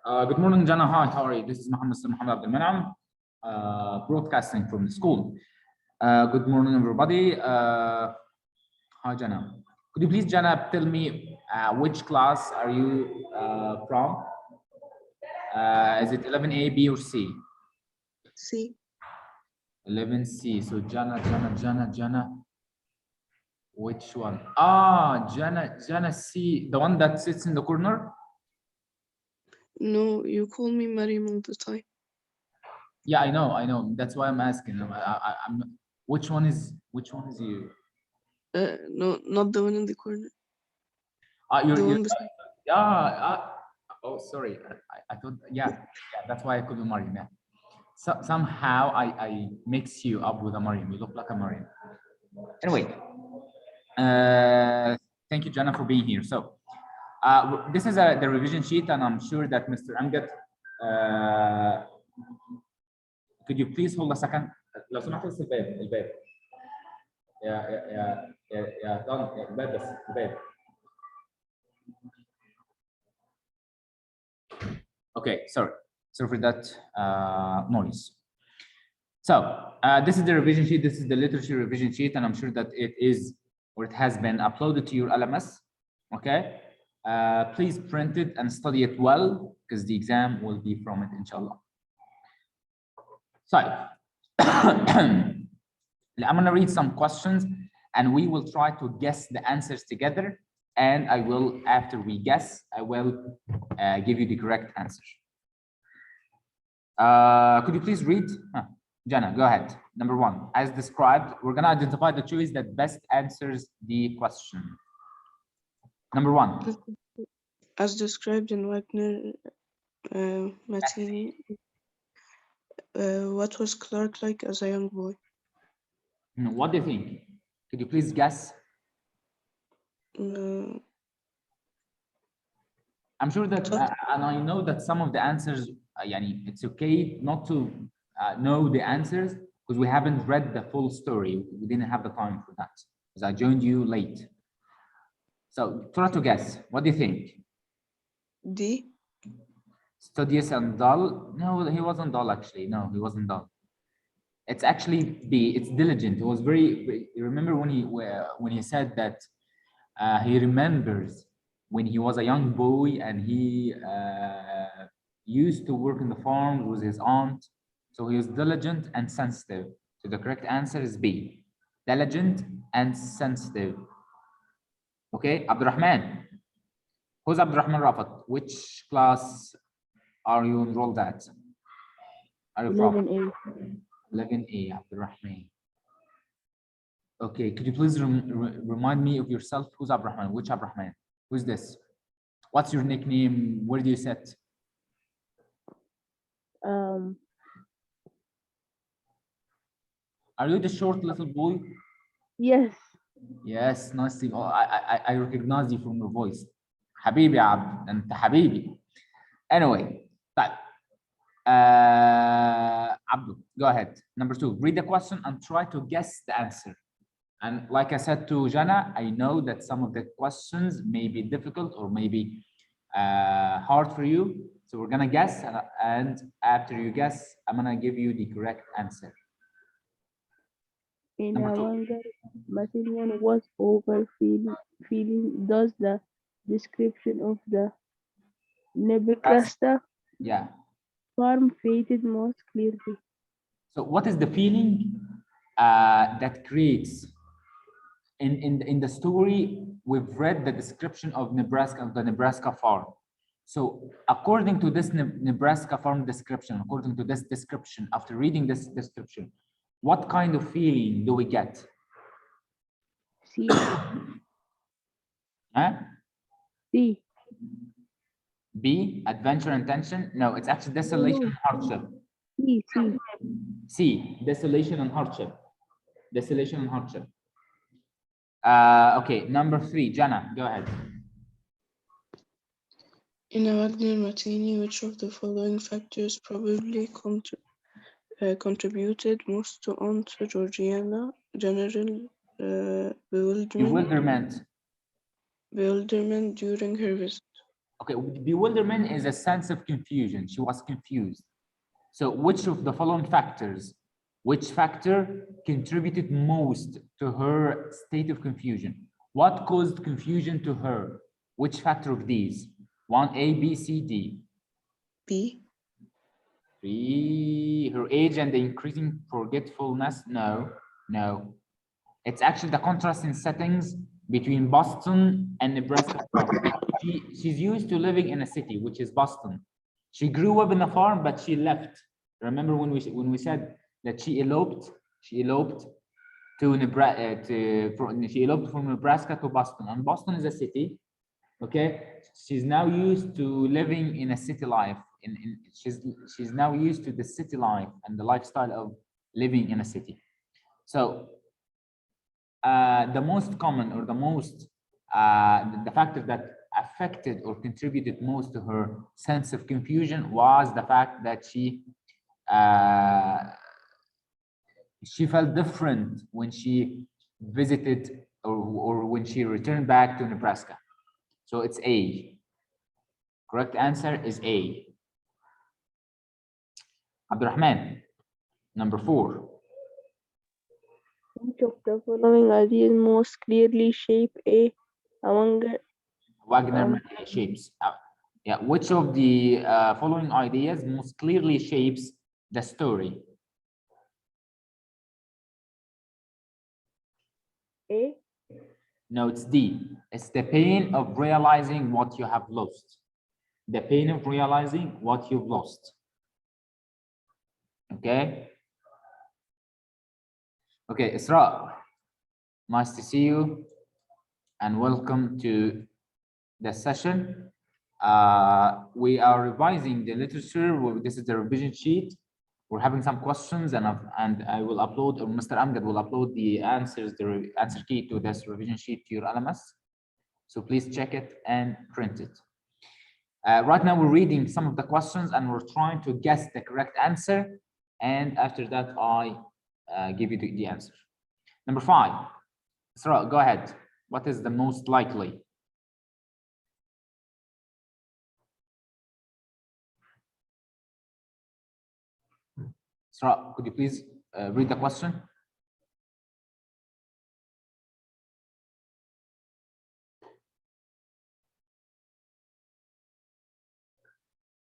Good morning, Jana. Hi, how are you? This is Mohammed Abdul Manam, broadcasting from the school. Good morning, everybody. Hi, Jana. Could you please, Jana, tell me which class are you from? Is it 11A, B, or C? C. 11C. So Jana. Which one? Jana C, the one that sits in the corner? No, you call me Mariam all the time. Yeah, I know. That's why I'm asking. I'm. Which one is you? No, not the one in the corner. You're, The you're one beside. yeah. Oh, sorry. I thought. Yeah. That's why I called you Mariam. Yeah. So somehow I mix you up with a Mariam. You look like a Mariam. Anyway, thank you, Jana, for being here. So, this is the revision sheet, and I'm sure that Mr. Amgad. Could you please hold a second? لو سمحت بس الباب. يا طن الباب بس الباب. Okay, sorry for that noise. So this is the revision sheet. This is the literature revision sheet, and I'm sure that it is or it has been uploaded to your LMS. Okay, please print it and study it well because the exam will be from it, inshallah. So I'm going to read some questions, and we will try to guess the answers together. And I will, after we guess, I will give you the correct answer. Could you please read? Jana, go ahead. Number one, as described, we're going to identify the choice that best answers the question. Number one. As described in Wagner, Mazzini, what was Clark like as a young boy? What do you think? Could you please guess? I'm sure that, and I know that some of the answers, it's okay not to know the answers because we haven't read the full story. We didn't have the time for that because I joined you late. So try to guess. What do you think? D. Studious and dull? No, he wasn't dull actually. No, he wasn't dull. It's actually B. It's diligent. He was very. You remember when he said that he remembers when he was a young boy and he used to work in the farm with his aunt. So he was diligent and sensitive. So the correct answer is B. Diligent and sensitive. Okay, Abdurrahman. Who's Abdurrahman Rafat? Which class are you enrolled at? Are you from? 11A. 11A, Abdurrahman. Okay, could you please remind me of yourself? Who's Abdurrahman? Which Abdurrahman? Who's this? What's your nickname? Where do you sit? Um, Are you the short little boy? yes. Yes, nice to. Oh, I recognize you from your voice. حبيبي يا عبد, أنت حبيبي. Anyway, طيب. Abdul, go ahead. Number two, read the question and try to guess the answer. And like I said to Jana, I know that some of the questions may be difficult or maybe hard for you. So we're gonna guess, and after you guess, I'm gonna give you the correct answer. In Number a two. longer Matillion was over feeling does the description of the Nebraska farm faded most clearly. So what is the feeling that creates in the story? We've read the description of the Nebraska farm. So according to this Nebraska farm description, according to this description, after reading this description, what kind of feeling do we get? C. Huh? C. B, adventure and tension. No, it's actually desolation and hardship. C, desolation and hardship. Desolation and hardship. Okay, number three, Jana, go ahead. In a Wagner Mazzini, which of the following factors probably contributed most to Aunt Georgiana general bewilderment during her visit? Okay, bewilderment is a sense of confusion. She was confused. So which of the following factors, which factor contributed most to her state of confusion? What caused confusion to her? Which factor of these? 1A, B, C, D. B. 3, her age and the increasing forgetfulness. No, no. It's actually the contrast in settings between Boston and Nebraska. She's used to living in a city, which is Boston. She grew up in a farm, but she left. Remember when we said that she eloped to Nebraska, she eloped from Nebraska to Boston, and Boston is a city. Okay, she's now used to living in a city life. She's now used to the city life and the lifestyle of living in a city. So the most common or the factor that affected or contributed most to her sense of confusion was the fact that she felt different when she visited or when she returned back to Nebraska. So it's A. Correct answer is A. Abdurrahman, number 4. Which of the following ideas most clearly shape a among Wagner shapes. Yeah, which of the following ideas most clearly shapes the story? A? No, it's D. It's the pain of realizing what you have lost. The pain of realizing what you've lost. Okay. Okay, Isra, nice to see you and welcome to the session. We are revising the literature. This is the revision sheet. We're having some questions, and I will upload, or Mr. Amgad will upload the answers, the answer key to this revision sheet to your LMS. So please check it and print it. Right now, we're reading some of the questions and we're trying to guess the correct answer. And after that, I give you the answer. Number 5. Sarah, go ahead. What is the most likely? Sarah, could you please read the question?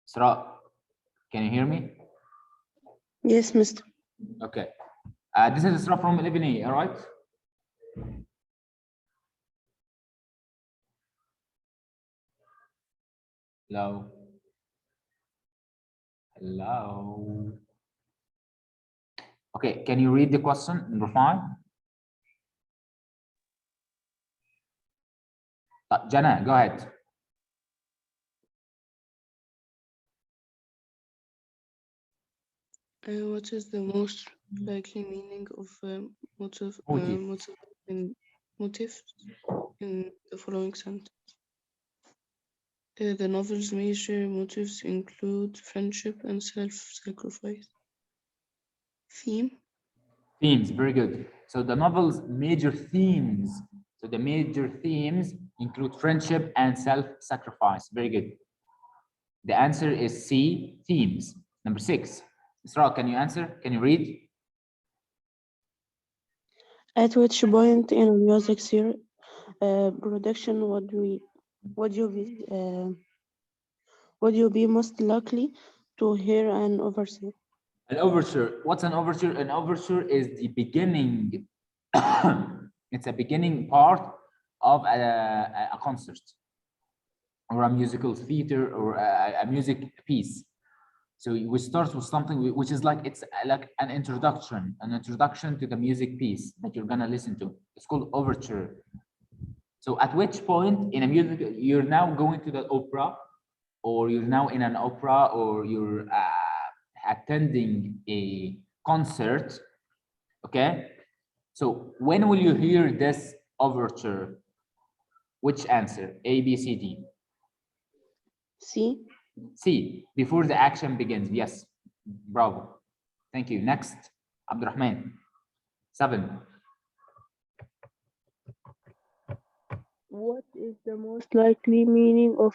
Sarah, can you hear me? Yes, Mr. Okay. This is Sarah from 11A, all right? Hello. Hello. Okay, can you read the question, number 5? Jana, go ahead. What is the most likely meaning of motive in the following sentence? The novel's major motives include friendship and self-sacrifice. Theme? Themes, very good. So the novel's major themes. So the major themes include friendship and self-sacrifice. Very good. The answer is C, themes. Number 6. Isra, can you answer? Can you read? At which point in a music series production would you be most likely to hear an overture? An overture. What's an overture? An overture is the beginning. It's a beginning part of a concert or a musical theater or a music piece. So we start with something which is like, it's like an introduction to the music piece that you're gonna listen to. It's called overture. So at which point in a music, you're now going to the opera, or you're now in an opera, or you're attending a concert, okay? So when will you hear this overture? Which answer? A, B, C, D? C. C, before the action begins. Yes, bravo. Thank you. Next, Abdurrahman. 7. What is the most likely meaning of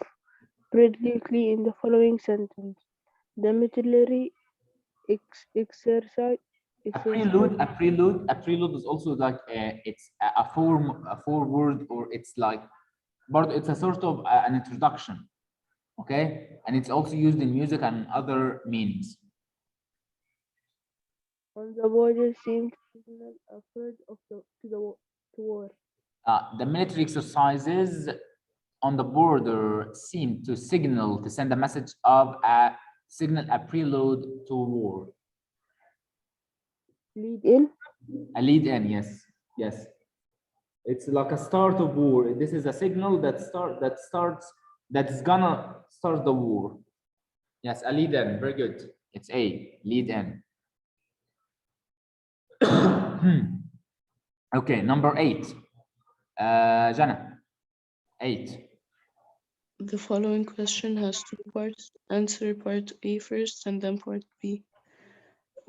brilliantly in the following sentence. The military exercise. A prelude is also like it's a form, a forward, or it's like, but it's a sort of an introduction, okay? And it's also used in music and other meanings. On the border seemed to signal a third of to war. The military exercises on the border seem to signal, to send a message of a signal, a prelude to war. Lead in? A lead in, yes, yes. It's like a start of war. This is a signal that's gonna start the war. Yes, a lead in, very good. It's A, lead in. Okay, number 8. Jana, 8. The following question has two parts. Answer part A first and then part B.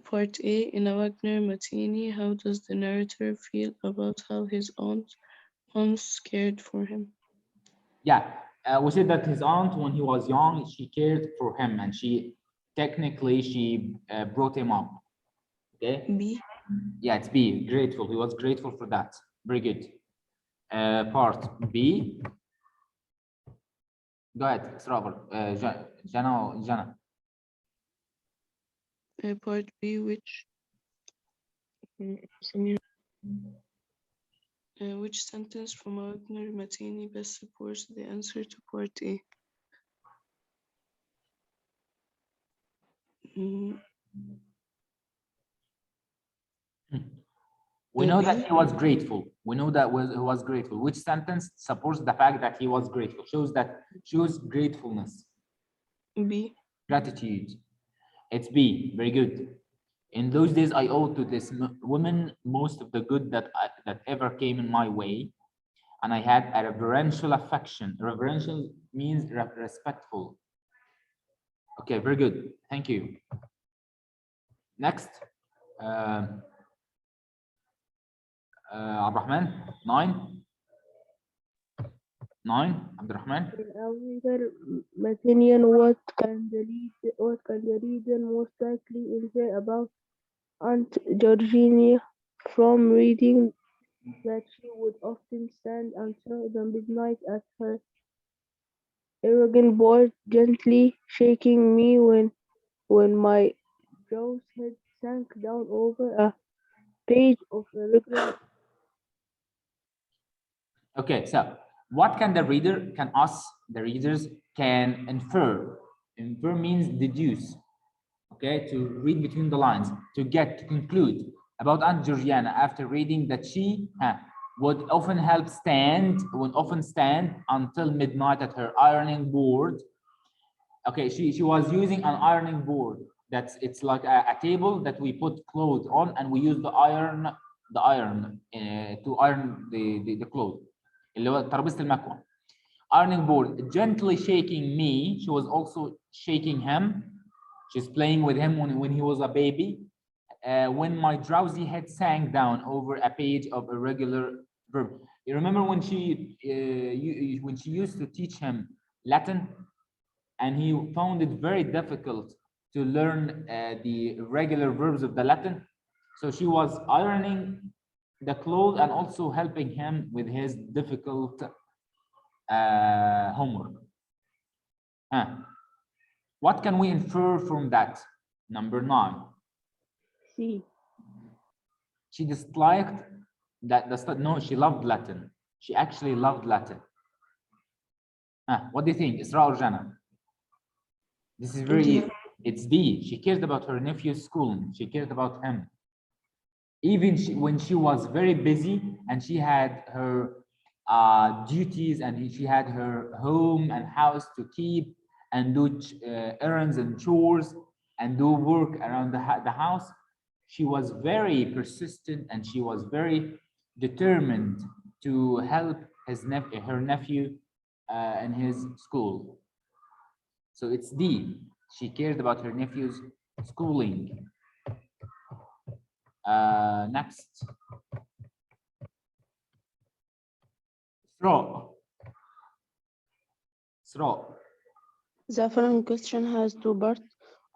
Part A, in a Wagner Matini, how does the narrator feel about how his aunt once cared for him? Yeah, we said that his aunt, when he was young, she cared for him, and she brought him up. Okay. B. Yeah, it's B. Grateful. He was grateful for that. Very good. Part B. Go ahead, Robert. Jana. Part B, which sentence from Wagner Matini best supports the answer to part A? We know that B. he was grateful. We know that he was grateful. Which sentence supports the fact that he was grateful? Shows gratefulness. B. Gratitude. It's B. Very good. In those days, I owed to this woman most of the good that ever came in my way, and I had a reverential affection. Reverential means respectful. Okay, very good. Thank you. Next, Abdurrahman, 9. 9, Abdurrahman. In our Mathenian, what can the reader most likely infer about Aunt Georgina from reading that she would often stand until the midnight at her arrogant board, gently shaking me when my Joe's head sank down over a page of irregular. Okay, so what can the readers can infer? Infer means deduce. Okay, to read between the lines, to conclude about Aunt Georgiana after reading that she would often stand until midnight at her ironing board. Okay, she was using an ironing board. It's like a table that we put clothes on, and we use the iron to iron the clothes. اللي هو ترابيزة المكوى. Ironing board, gently shaking me. She was also shaking him. She's playing with him when he was a baby. When my drowsy head sank down over a page of irregular verb. You remember when she used to teach him Latin, and he found it very difficult to learn the regular verbs of the Latin. So she was ironing the clothes and also helping him with his difficult homework. What can we infer from that? Number 9. C. She disliked no, she loved Latin. She actually loved Latin. What do you think, Isra or Jana? This is very, it's D. She cared about her nephew's schooling. She cared about him. Even when she was very busy and she had her duties and she had her home and house to keep and do errands and chores and do work around the house, she was very persistent and she was very determined to help her nephew in his school. So it's D. She cared about her nephew's schooling. Next. Throw. The following question has two parts.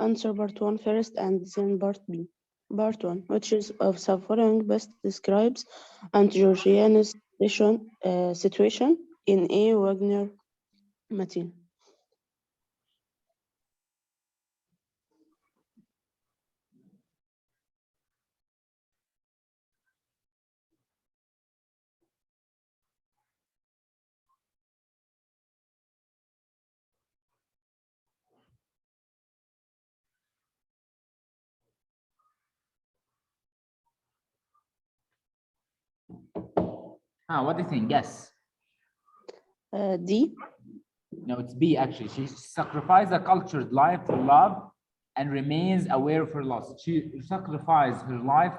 Answer part one first and then part B. Part one, which is of the following best describes Aunt Georgiana's situation in a Wagner Matin. What do you think? Guess. D. No, it's B actually. She sacrificed a cultured life for love and remains aware of her loss. She sacrificed her life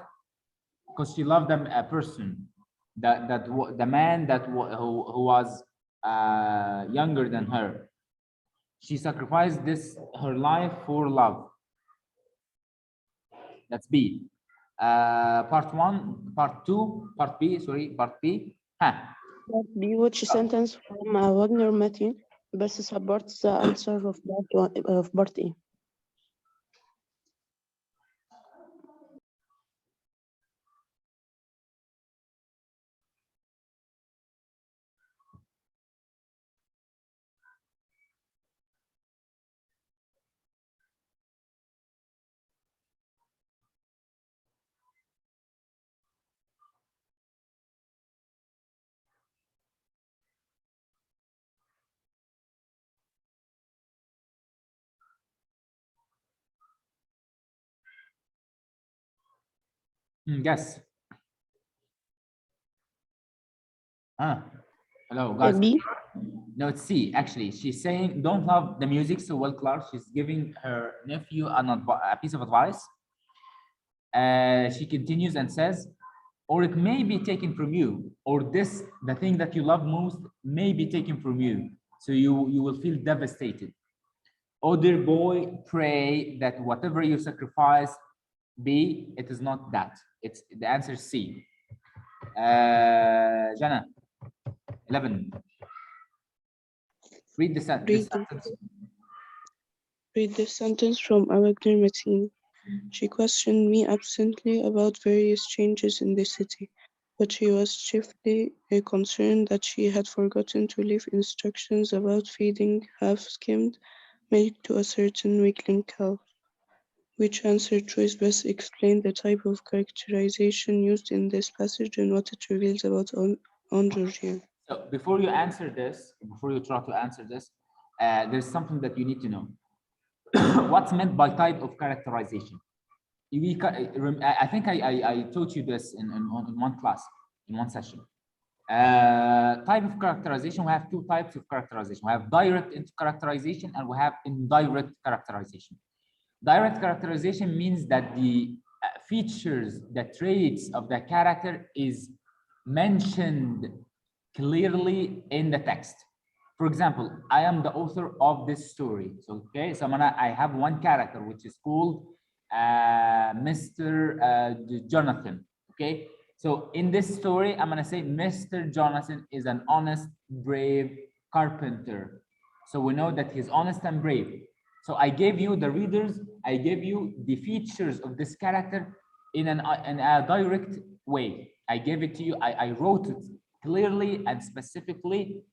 because she loved a person, the man who was younger than her. She sacrificed her life for love. That's B. Part one, part two, part B. Sorry, part B. Huh. Part B, which sentence from Wagner Matin best supports the answer of part one, of part A. Guess. Hello, guys. B. No, it's C. Actually, she's saying don't love the music so well, Clark. She's giving her nephew a piece of advice. She continues and says, or it may be taken from you, or the thing that you love most may be taken from you. So you will feel devastated. Oh, dear boy, pray that whatever you sacrifice be, it is not that. It's the answer is C. Jana, 11. Read the sentence. Read this sentence from Wagner Matin. She questioned me absently about various changes in the city, but she was chiefly concerned that she had forgotten to leave instructions about feeding half-skimmed milk to a certain weakling cow. Which answer choice best explained the type of characterization used in this passage and what it reveals about Aunt Georgiana? So before you try to answer this, there's something that you need to know. What's meant by type of characterization? I think I taught you this in one class, in one session. Type of characterization, we have two types of characterization. We have direct characterization and we have indirect characterization. Direct characterization means that the features, the traits of the character is mentioned clearly in the text. For example, I am the author of this story. So, okay, so I have one character which is called Mr. Jonathan. Okay, so in this story, I'm gonna say Mr. Jonathan is an honest, brave carpenter. So we know that he's honest and brave. So I gave you the readers, I gave you the features of this character in a direct way. I gave it to you, I wrote it clearly and specifically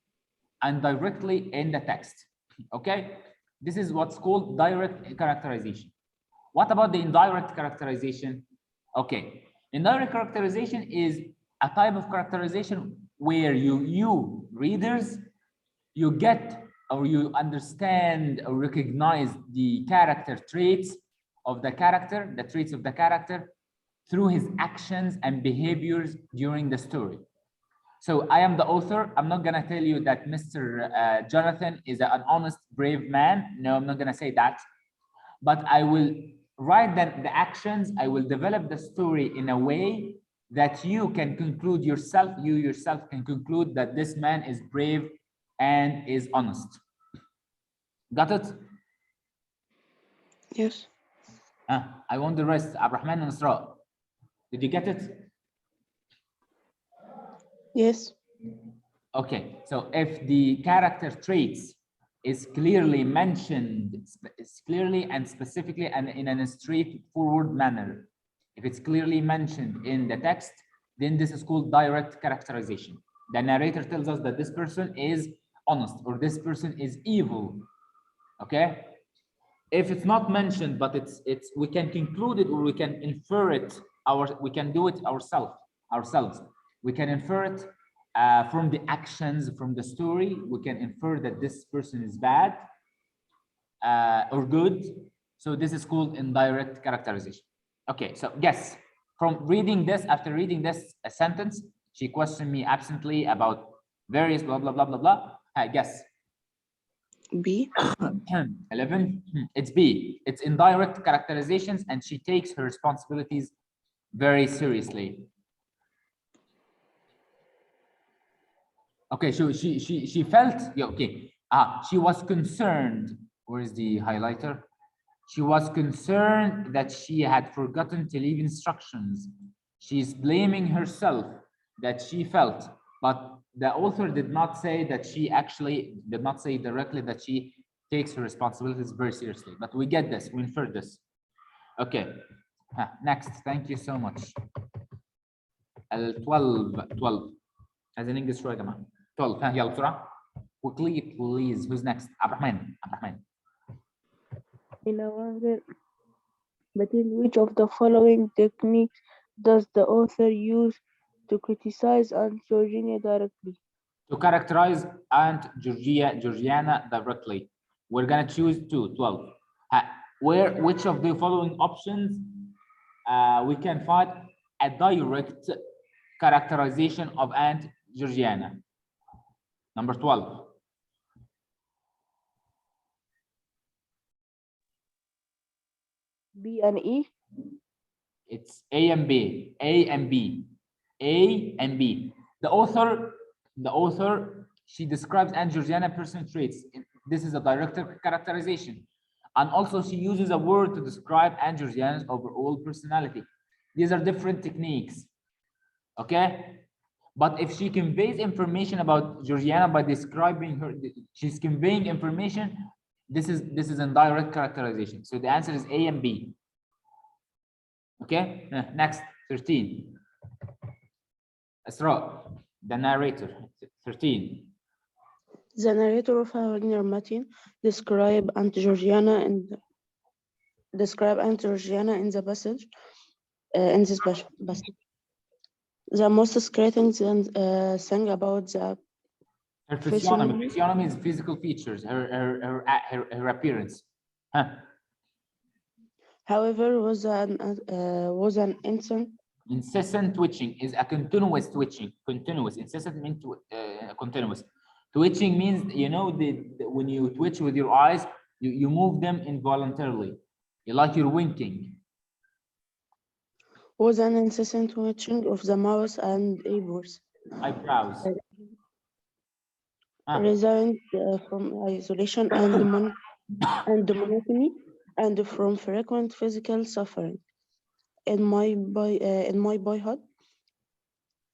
and directly in the text. Okay, this is what's called direct characterization. What about the indirect characterization? Okay, indirect characterization is a type of characterization where you readers, you get or you understand or recognize the character traits of the character, the traits of the character through his actions and behaviors during the story. So I am the author. I'm not gonna tell you that Mr. Jonathan is an honest, brave man. No, I'm not gonna say that. But I will write the actions. I will develop the story in a way that you can conclude yourself. You yourself can conclude that this man is brave and is honest. Got it? Yes. I want the rest. Abrahman and Isra. Did you get it? Yes. Okay, so if the character traits is clearly mentioned, it's clearly and specifically and in a straightforward manner. If it's clearly mentioned in the text, then this is called direct characterization. The narrator tells us that this person is honest or this person is evil. Okay? If it's not mentioned, but it's we can conclude it or we can infer it, we can do it ourselves. We can infer it from the actions, from the story. We can infer that this person is bad or good. So this is called indirect characterization. Okay, so yes, from reading this, after reading this a sentence, she questioned me absently about various blah blah blah blah blah. I guess B. 11. It's B. It's indirect characterizations, and she takes her responsibilities very seriously. Okay, so she felt, yeah, okay. She was concerned. Where is the highlighter? She was concerned that she had forgotten to leave instructions. She's blaming herself that she felt, but the author did not say that she actually did not say directly that she takes her responsibilities very seriously. But we get this, we infer this. Okay, next. Thank you so much. 12 as in English شوية يا جماعة. 12 يلا بسرعة. Quickly please. Who's next? عبد الرحمن. In a wonder, but in which of the following techniques does the author use to criticize Aunt Georgina directly? To characterize Aunt Georgiana directly, we're gonna choose 12. Which of the following options we can find a direct characterization of Aunt Georgiana? Number 12. B and E. It's A and B. A and B. A and B. The author, she describes Aunt Georgiana personal traits. This is a direct characterization. And also she uses a word to describe Aunt Georgiana's overall personality. These are different techniques. Okay? But if she conveys information about Georgiana by describing her, she's conveying information, this is indirect characterization. So the answer is A and B. Okay, next, 13. Asra, the narrator, 13. The narrator of Wagner Martin describe Aunt Georgiana in the passage. In this passage, the most striking thing about the Her physiognomy is physical features, her appearance. Huh. However, was an incessant twitching is a continuous twitching. Incessant means continuous. Twitching means, you know, when you twitch with your eyes, you move them involuntarily. Like you're winking. Was an incessant twitching of the mouth and eyebrows. Resulting from isolation and monotony, and from frequent physical suffering. In my boyhood,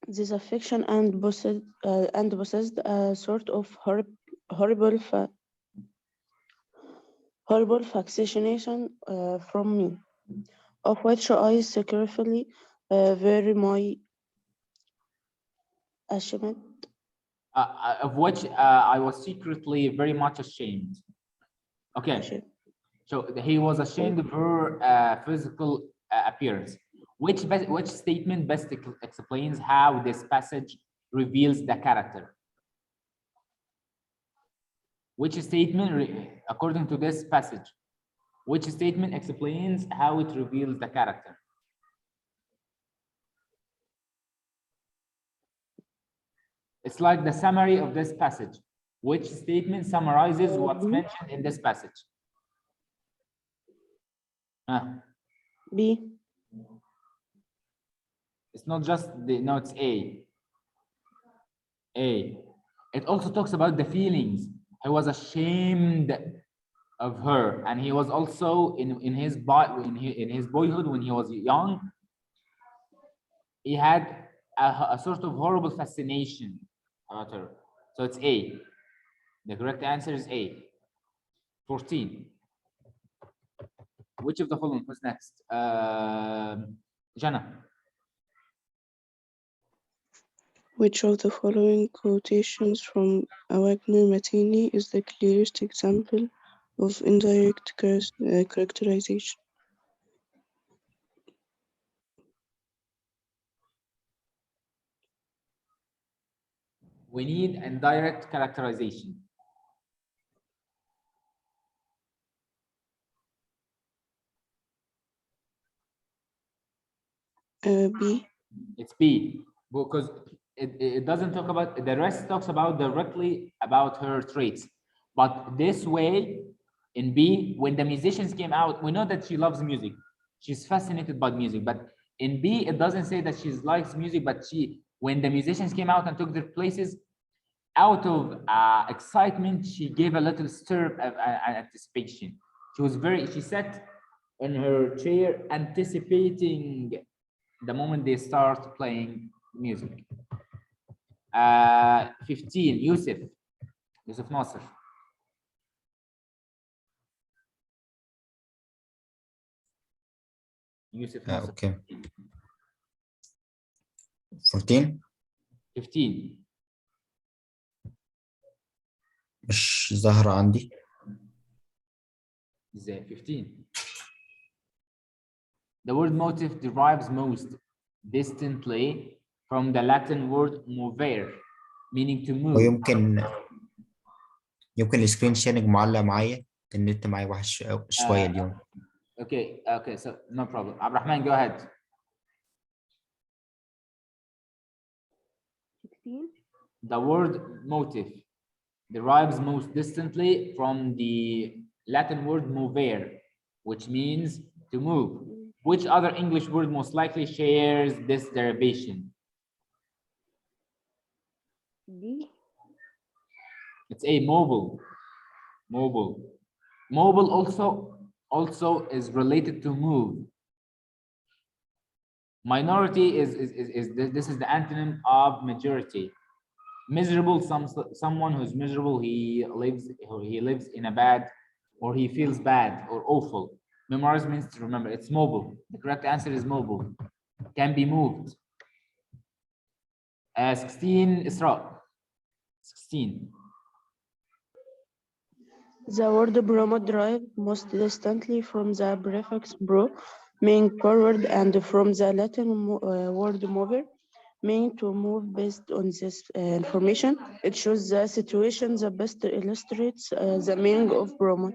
this affection and possessed a sort of horrible fascination from me, of which I secretly very my ashamed. Of which I was secretly very much ashamed. Okay. Ashamed. So he was ashamed of her physical appearance. Which statement best explains how this passage reveals the character? Which statement, according to this passage, which statement explains how it reveals the character? It's like the summary of this passage. Which statement summarizes what's mentioned in this passage? B. It's not just the, no, it's A. A. It also talks about the feelings. He was ashamed of her, and he was also in his boyhood, when he was young, he had a sort of horrible fascination about her. So it's A. The correct answer is A. 14. Which of the following was next? Jana. Which of the following quotations from Wagner Matini is the clearest example of indirect characterization? We need indirect characterization. B. It's B, because it doesn't talk about, the rest talks about directly about her traits. But this way, in B, when the musicians came out, we know that she loves music. She's fascinated by music. But in B, it doesn't say that she likes music, but when the musicians came out and took their places, out of excitement, she gave a little stir of anticipation. She sat in her chair anticipating the moment they start playing music. 15, Yusuf Nasser. Yusuf Nasser. Okay. 14 15. مش ظاهرة عندي. ازاي 15. The word motive derives most distantly from the Latin word movere, meaning to move. يمكن السكرين شيرنج معلق معايا، النت معايا وحش شوية اليوم. Okay, so no problem. Abdurrahman, go ahead. 16. The word motive derives most distantly from the Latin word movere, which means to move. Which other English word most likely shares this derivation? D. It's a mobile. Mobile also is related to move. Minority is this is the antonym of majority. Miserable, someone who's miserable, he lives in a bad, or he feels bad or awful. Memorize means to remember. It's mobile. The correct answer is mobile. Can be moved. 16, Isra. 16. The word bromo derived most distantly from the prefix bro, meaning forward, and from the Latin word mover, meaning to move. Based on this information, it shows the situation that best illustrates the meaning of bromo.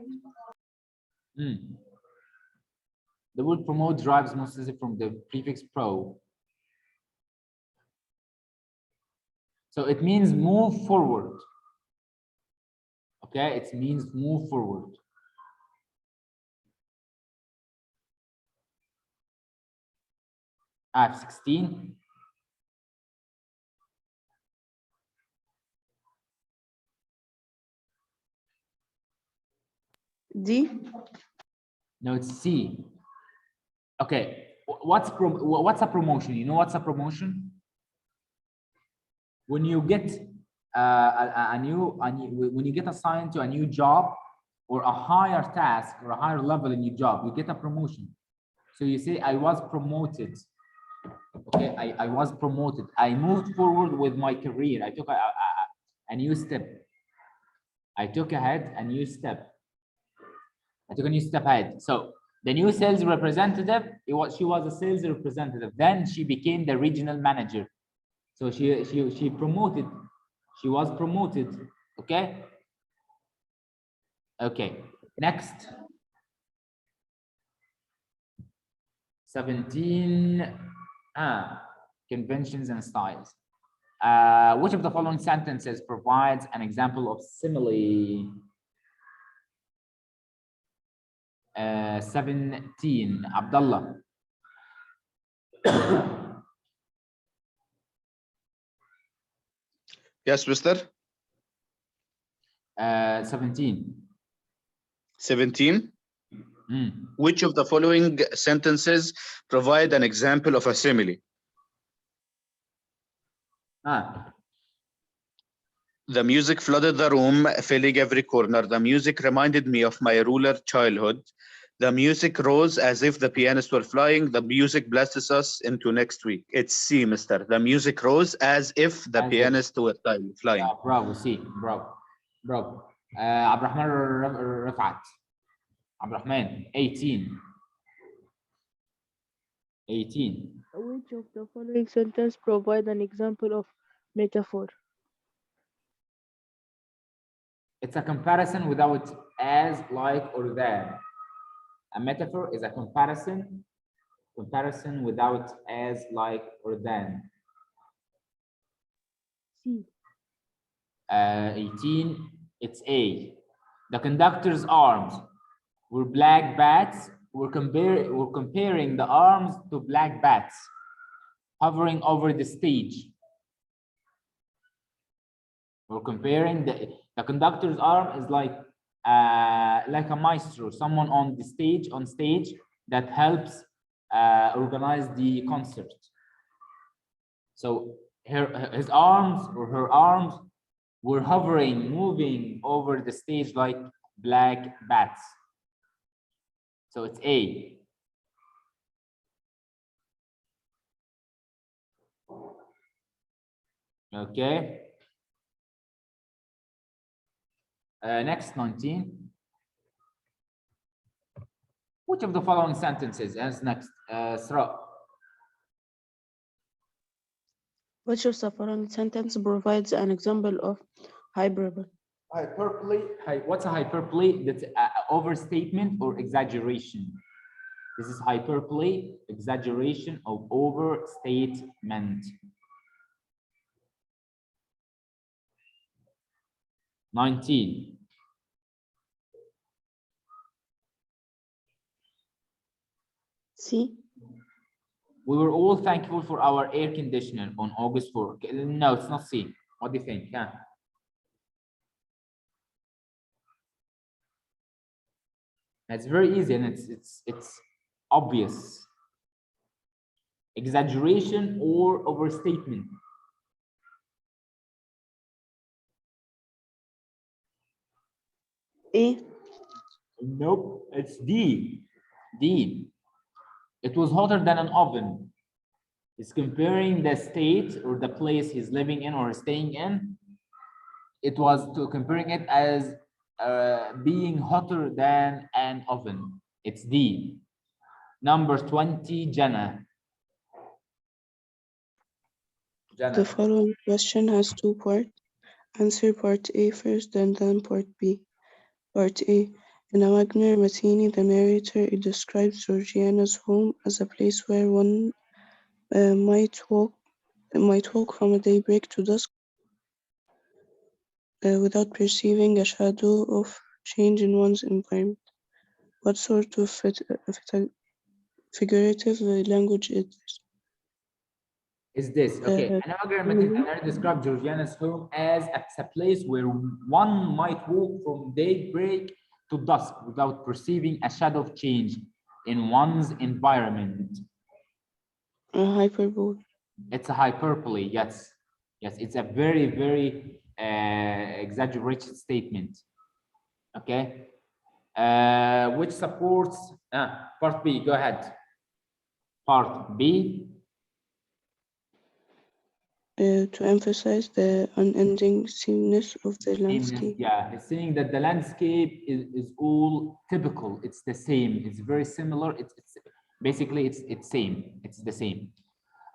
The word promote derives mostly from the prefix pro. So it means move forward. Okay, it means move forward. I have 16. D. No, it's C. Okay, what's a promotion? You know what's a promotion? When you get when you get assigned to a new job or a higher task or a higher level in your job, you get a promotion. So you say, I was promoted. Okay, I was promoted. I moved forward with my career. I took a new step. I took ahead a new step. I took a new step ahead. So the new sales representative, she was a sales representative. Then she became the regional manager. So she promoted. She was promoted. Okay. Okay. Next. 17. Conventions and styles. Which of the following sentences provides an example of simile? 17. Abdullah. Yes, mister. 17. 17. Which of the following sentences provide an example of a simile? The music flooded the room, filling every corner. The music reminded me of my rural childhood. The music rose as if the pianists were flying. The music blesses us into next week. It's C, mister. The music rose as if the As if. pianists were flying. Yeah, bravo, C, bravo, bravo. عبد الرحمن رفعت. عبد الرحمن 18. 18. Which of the following sentence provide an example of metaphor? It's a comparison without as, like, or than. A metaphor is a comparison without as, like, or than. C. 18, it's A. The conductor's arms were black bats. We're comparing the arms to black bats hovering over the stage. We're comparing the conductor's arm is like a maestro, someone on stage that helps organize the concert. So his arms or her arms were hovering, moving over the stage like black bats. So it's A. Okay. Next, 19. Which of the following sentences is next? Sra. Which of the following sentence provides an example of hyperbole? Hyperbole. What's a hyperbole? That's overstatement or exaggeration. This is hyperbole, exaggeration of overstatement. 19. C. We were all thankful for our air conditioner on August 4. No, it's not C. What do you think? Yeah. It's very easy and it's obvious. Exaggeration or overstatement. A. Nope, it's D. D. It was hotter than an oven. It's comparing the state or the place he's living in or staying in. It was comparing it as being hotter than an oven. It's D. Number 20, Jenna. The following question has two parts. Answer part A first, and then part B. Part A. In a Wagner Mazzini, the narrator describes Georgiana's home as a place where one might walk from a daybreak to dusk without perceiving a shadow of change in one's environment. What sort of figurative language is this? Is this okay? Another narrator described Georgiana's home as a place where one might walk from daybreak to dusk without perceiving a shadow of change in one's environment. A hyperbole. It's a hyperbole, yes. Yes, it's a very, very exaggerated statement. Okay. Which supports part B, go ahead. Part B. To emphasize the unending sameness of the landscape. Yeah, it's saying that the landscape is all typical. It's the same. It's very similar. It's basically it's same. It's the same.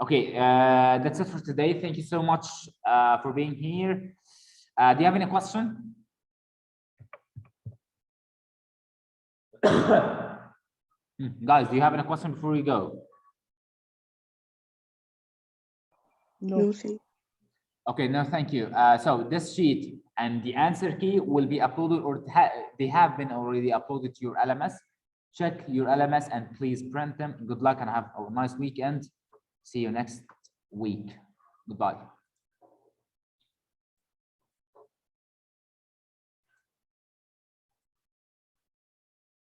Okay, that's it for today. Thank you so much for being here. Do you have any question? Guys, do you have any question before we go? No, thank you. Okay, no, thank you. So this sheet and the answer key will be uploaded, or they have been already uploaded to your LMS. Check your LMS and please print them. Good luck and have a nice weekend. See you next week. Goodbye.